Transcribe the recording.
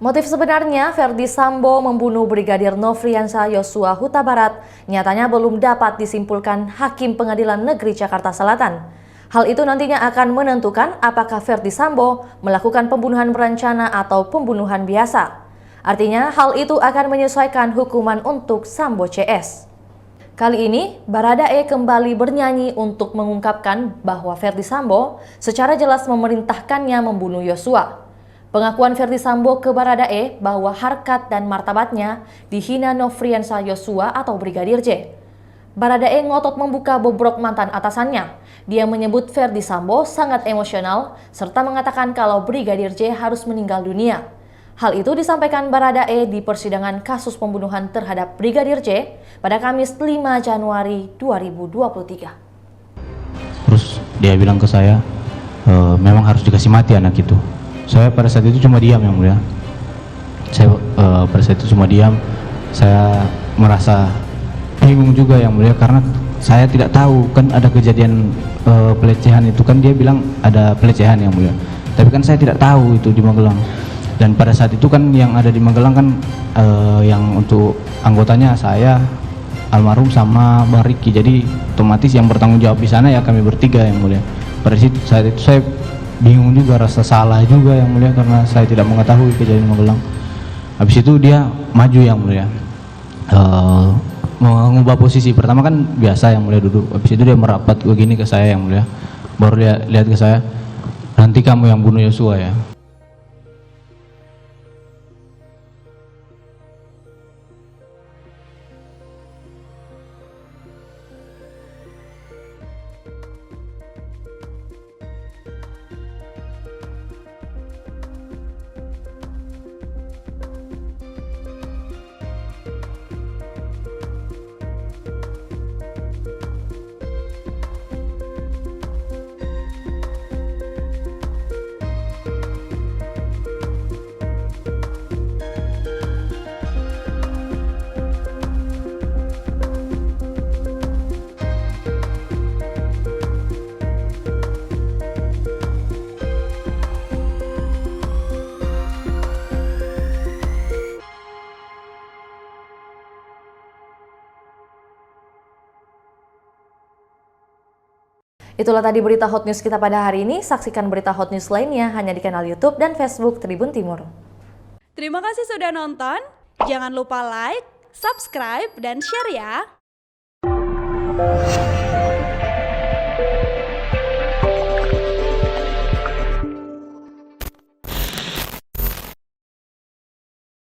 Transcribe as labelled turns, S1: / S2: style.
S1: Motif sebenarnya Ferdy Sambo membunuh Brigadir Nofriansah Yosua Huta Barat nyatanya belum dapat disimpulkan Hakim Pengadilan Negeri Jakarta Selatan. Hal itu nantinya akan menentukan apakah Ferdy Sambo melakukan pembunuhan berencana atau pembunuhan biasa. Artinya hal itu akan menyesuaikan hukuman untuk Sambo CS. Kali ini, Baradae kembali bernyanyi untuk mengungkapkan bahwa Ferdy Sambo secara jelas memerintahkannya membunuh Yosua. Pengakuan Ferdy Sambo ke Baradae bahwa harkat dan martabatnya dihina Nofriansah Yosua atau Brigadir J. Baradae ngotot membuka bobrok mantan atasannya. Dia menyebut Ferdy Sambo sangat emosional serta mengatakan kalau Brigadir J harus meninggal dunia. Hal itu disampaikan Baradae di persidangan kasus pembunuhan terhadap Brigadir J pada Kamis 5 Januari 2023.
S2: Terus dia bilang ke saya, memang harus dikasih mati anak itu. Saya pada saat itu cuma diam, Yang Mulia. Pada saat itu cuma diam. Saya merasa bingung juga, Yang Mulia, karena saya tidak tahu kan ada kejadian pelecehan itu, kan dia bilang ada pelecehan, Yang Mulia. Tapi kan saya tidak tahu itu di Magelang. Dan pada saat itu kan yang ada di Magelang kan yang untuk anggotanya saya, almarhum sama Bang Riki. Jadi otomatis yang bertanggung jawab di sana ya kami bertiga, Yang Mulia. Pada saat itu saya bingung juga, rasa salah juga, Yang Mulia, karena saya tidak mengetahui kejadian Magelang. Habis itu dia maju, Yang Mulia, mengubah posisi. Pertama kan biasa, Yang Mulia, duduk. Habis itu dia merapat begini ke saya, Yang Mulia. Baru dia lihat ke saya, nanti kamu yang bunuh Yosua ya.
S1: Itulah tadi berita hot news kita pada hari ini. Saksikan berita hot news lainnya hanya di kanal YouTube dan Facebook Tribun Timur.
S3: Terima kasih sudah nonton. Jangan lupa like, subscribe, dan share ya.